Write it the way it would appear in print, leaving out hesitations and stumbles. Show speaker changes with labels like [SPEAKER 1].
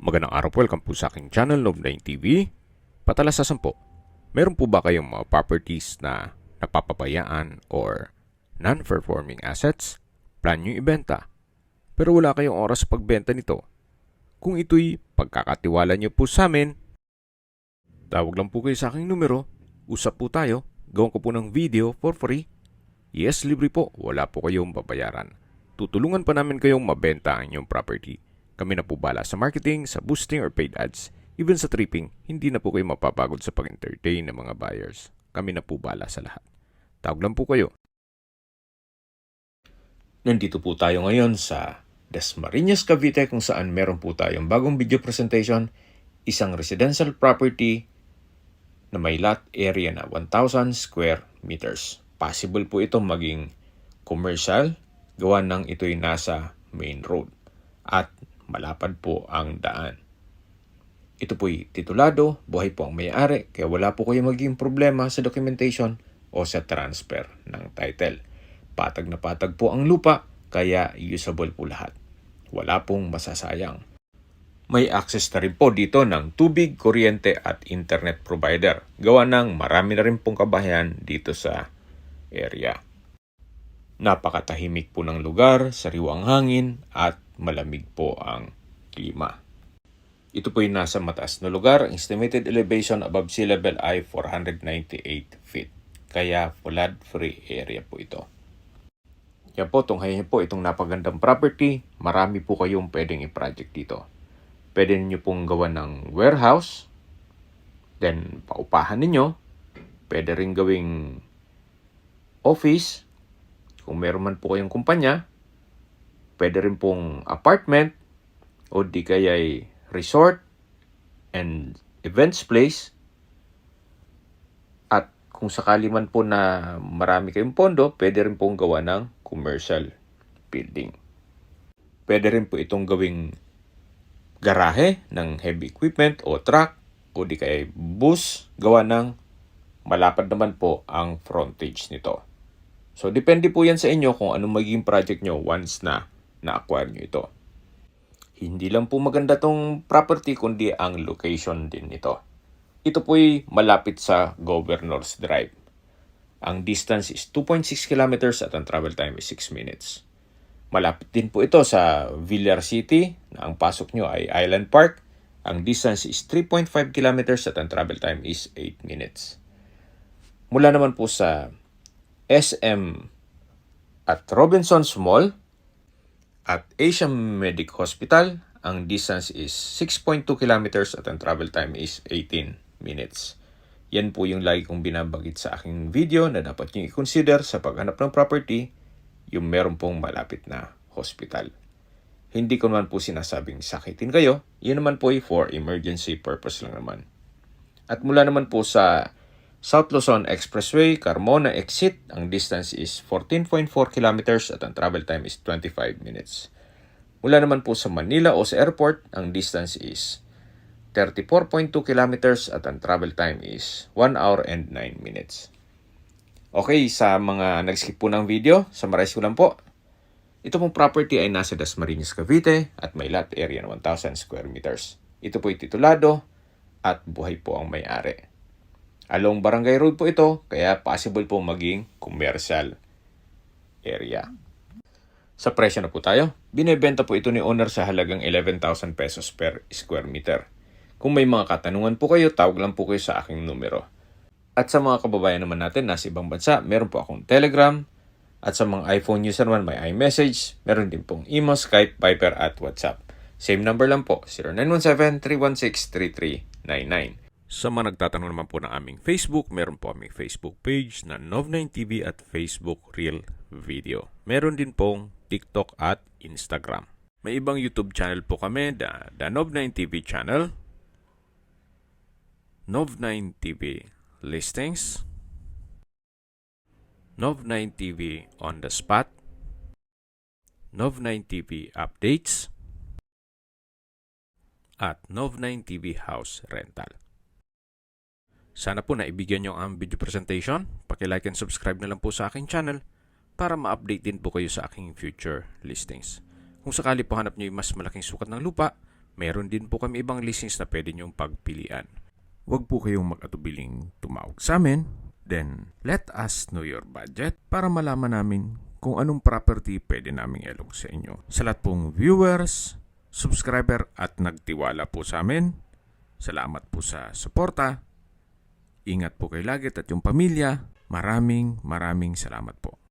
[SPEAKER 1] Magandang araw po, welcome po sa aking channel, Nov9 TV. Patalasasan po, meron po ba kayong mga properties na napapabayaan or non-performing assets? Plan nyo ibenta, pero wala kayong oras sa pagbenta nito. Kung ito'y pagkakatiwala nyo po sa amin, tawag lang po kayo sa aking numero, usap po tayo, gawin ko po ng video for free. Yes, libre po, wala po kayong babayaran. Tutulungan pa namin kayong mabenta ang inyong property. Kami na po bala sa marketing, sa boosting or paid ads. Even sa tripping, hindi na po kayo mapapagod sa pag-entertain ng mga buyers. Kami na po bala sa lahat. Tawag lang po kayo. Nandito po tayo ngayon sa Dasmariñas, Cavite kung saan meron po tayong bagong video presentation. Isang residential property na may lot area na 1,000 square meters. Possible po ito maging commercial, gawa ng ito'y nasa main road. At malapad po ang daan. Ito po'y titulado, buhay po ang may-ari, kaya wala po kayo maging problema sa documentation o sa transfer ng title. Patag na patag po ang lupa, kaya usable po lahat. Wala pong masasayang. May access na rin po dito ng tubig, kuryente at internet provider. Gawa ng marami na rin pong kabahayan dito sa area. Napakatahimik po ng lugar, sariwang hangin at malamig po ang klima. Ito po yung nasa mataas na lugar. Estimated elevation above sea level ay 498 feet. Kaya flood-free area po ito. Yan po, tunghayan po itong napagandang property. Marami po kayong pwedeng i-project dito. Pwede niyo pong gawa ng warehouse. Then, paupahan ninyo. Pwede rin gawing office. Kung meron man po kayong kumpanya, pwede rin pong apartment o di kaya'y resort and events place. At kung sakali man po na marami kayong pondo, pwede rin pong gawa ng commercial building. Pwede rin po itong gawing garahe ng heavy equipment o truck o di kaya'y bus. Gawa ng malapad naman po ang frontage nito. So, depende po yan sa inyo kung anong magiging project nyo once na na-acquire nyo ito. Hindi lang po maganda tong property, kundi ang location din nito. Ito po'y malapit sa Governor's Drive. Ang distance is 2.6 kilometers at ang travel time is 6 minutes. Malapit din po ito sa Villar City, na ang pasok nyo ay Island Park. Ang distance is 3.5 kilometers at ang travel time is 8 minutes. Mula naman po sa SM at Robinson's Mall at Asian Medic Hospital, ang distance is 6.2 kilometers at ang travel time is 18 minutes. Yan po yung lagi kong binabanggit sa aking video na dapat nyo i-consider sa paghanap ng property, yung meron pong malapit na hospital. Hindi ko naman po sinasabing sakitin kayo, yun naman po ay for emergency purpose lang naman. At mula naman po sa South Luzon Expressway, Carmona exit, ang distance is 14.4 kilometers at ang travel time is 25 minutes. Mula naman po sa Manila o sa airport, ang distance is 34.2 kilometers at ang travel time is 1 hour and 9 minutes. Okay, sa mga nag-skip po ng video, summarize ko lang po. Ito pong property ay nasa Dasmariñas, Cavite at may lot area ng 1,000 square meters. Ito po'y titulado at buhay po ang may-ari. Along Barangay Road po ito, kaya possible po maging commercial area. Sa presyo na po tayo, binebenta po ito ni owner sa halagang 11,000 pesos per square meter. Kung may mga katanungan po kayo, tawag lang po kayo sa aking numero. At sa mga kababayan naman natin nasa ibang bansa, meron po akong Telegram. At sa mga iPhone user naman may iMessage, meron din pong email, Skype, Viber at WhatsApp. Same number lang po, 0917-316-3399. Sa mga nagtatanong naman po ng aming Facebook, meron po aming Facebook page na Nov9 TV at Facebook Real Video. Meron din pong TikTok at Instagram. May ibang YouTube channel po kami, the Nov9 TV channel, Nov9 TV Listings, Nov9 TV On The Spot, Nov9 TV Updates, at Nov9 TV House Rental. Sana po naibigyan nyo ang video presentation. Paki-like and subscribe na lang po sa aking channel para ma-update din po kayo sa aking future listings. Kung sakali po hanap nyo yung mas malaking sukat ng lupa, Meron din po kami ibang listings na pwede nyong pagpilian. Huwag po kayong mag-atubiling tumawag sa amin. Then, let us know your budget para malaman namin kung anong property pwede naming ilog sa inyo. Sa lahat pong viewers, subscriber at nagtiwala po sa amin, salamat po sa suporta. Ingat po kayo lagi at yung pamilya. Maraming salamat po.